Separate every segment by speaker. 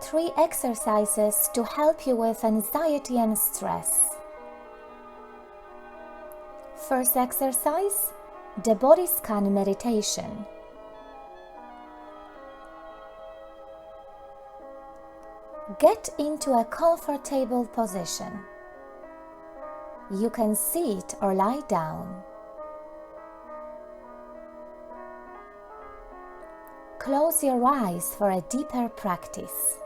Speaker 1: 3 exercises to help you with anxiety and stress. First exercise, the body scan meditation. Get into a comfortable position. You can sit or lie down. Close your eyes for a deeper practice.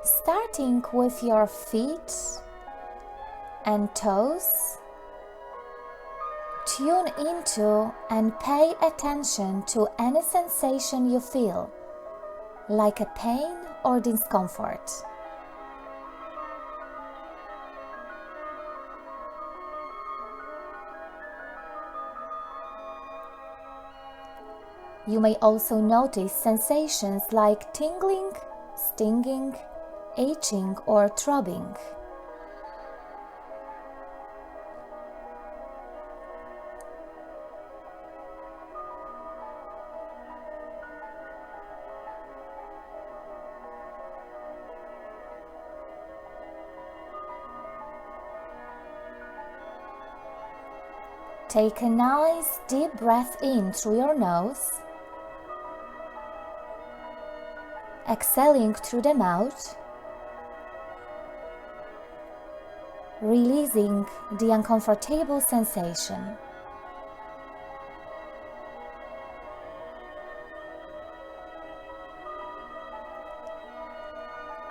Speaker 1: Starting with your feet and toes, tune into and pay attention to any sensation you feel, like a pain or discomfort. You may also notice sensations like tingling, stinging, itching, or throbbing. Take a nice deep breath in through your nose, exhaling through the mouth, releasing the uncomfortable sensation.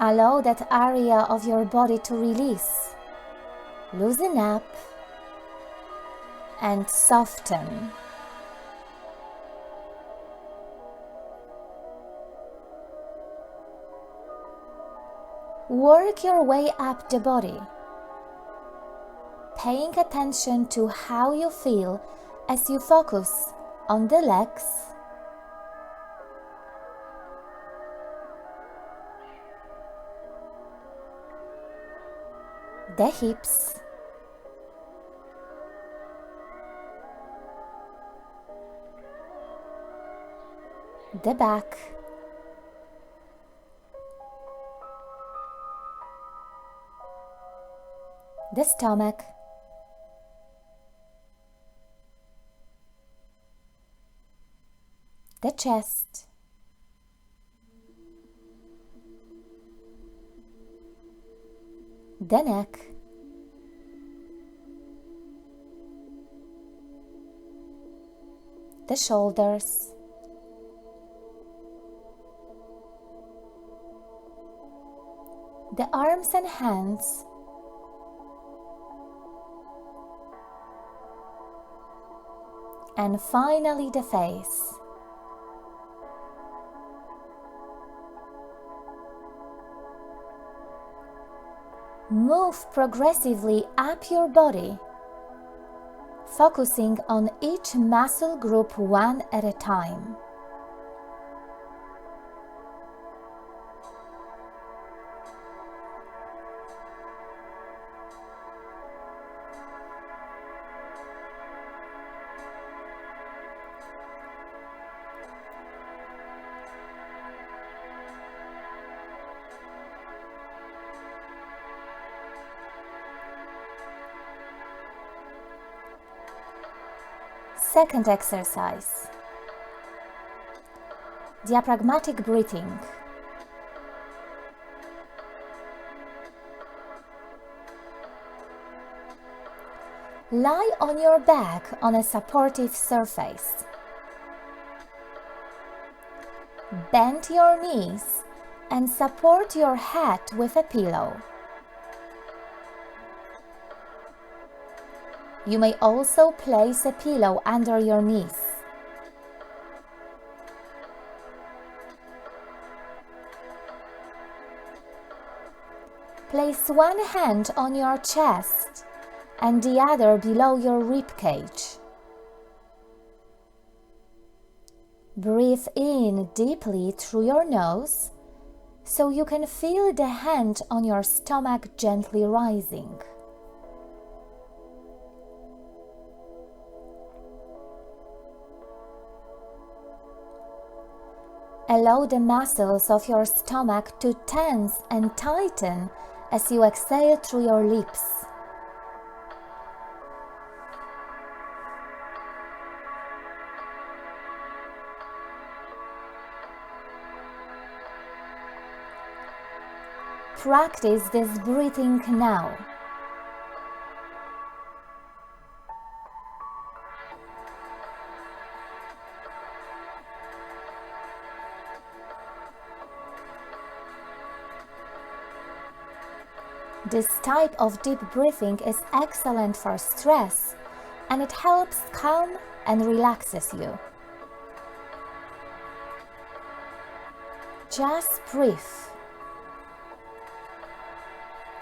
Speaker 1: Allow that area of your body to release, loosen up, and soften. Work your way up the body, paying attention to how you feel as you focus on the legs, the hips, the back, the stomach, the chest, the neck, the shoulders, the arms and hands, and finally the face. Move progressively up your body, focusing on each muscle group one at a time. Second exercise, diaphragmatic breathing. Lie on your back on a supportive surface. Bend your knees and support your head with a pillow. You may also place a pillow under your knees. Place one hand on your chest and the other below your rib cage. Breathe in deeply through your nose so you can feel the hand on your stomach gently rising. Allow the muscles of your stomach to tense and tighten as you exhale through your lips. Practice this breathing now. This type of deep breathing is excellent for stress, and it helps calm and relaxes you. Just breathe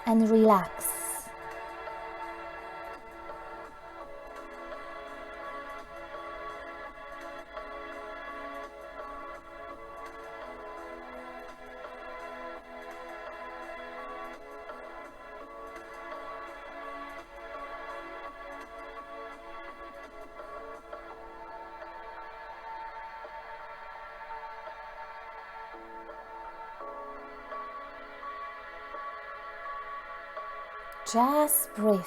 Speaker 1: and relax. Just breathe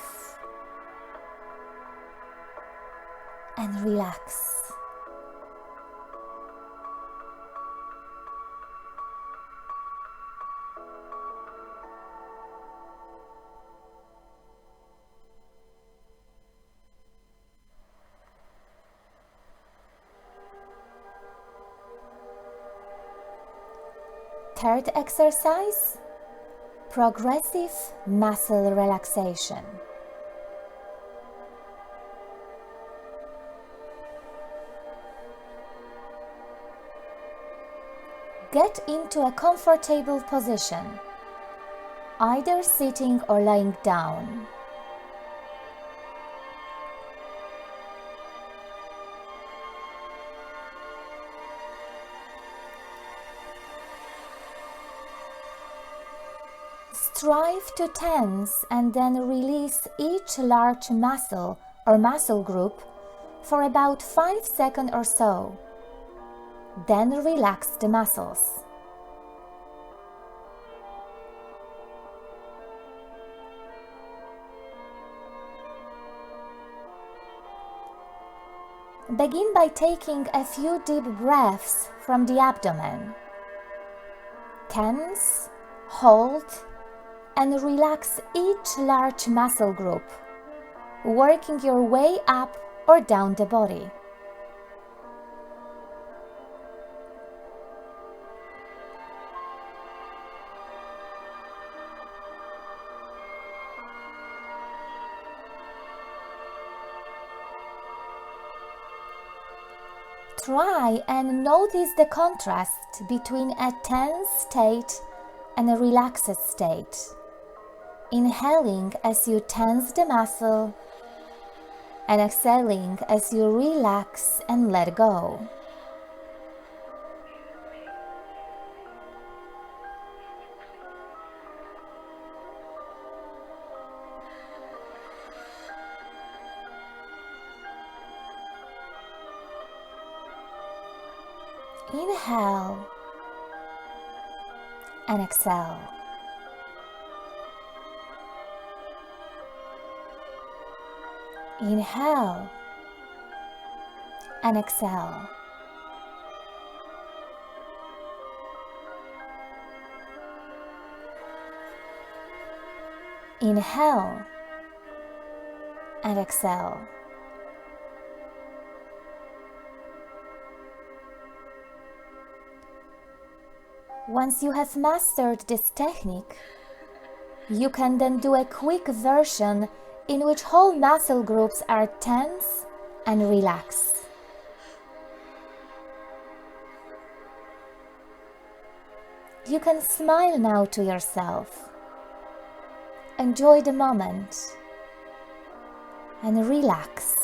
Speaker 1: and relax. Third exercise: progressive muscle relaxation. Get into a comfortable position, either sitting or lying down. Strive to tense and then release each large muscle or muscle group for about 5 seconds or so. Then relax the muscles. Begin by taking a few deep breaths from the abdomen. Tense, hold, and relax each large muscle group, working your way up or down the body. Try and notice the contrast between a tense state and a relaxed state. Inhaling as you tense the muscle and exhaling as you relax and let go. Inhale and exhale. Inhale and exhale. Inhale and exhale. Once you have mastered this technique, you can then do a quick version in which whole muscle groups are tense and relaxed. You can smile now to yourself. Enjoy the moment and relax.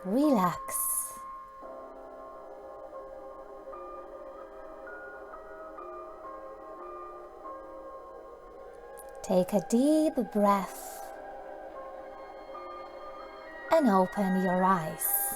Speaker 1: relax. Take a deep breath and open your eyes.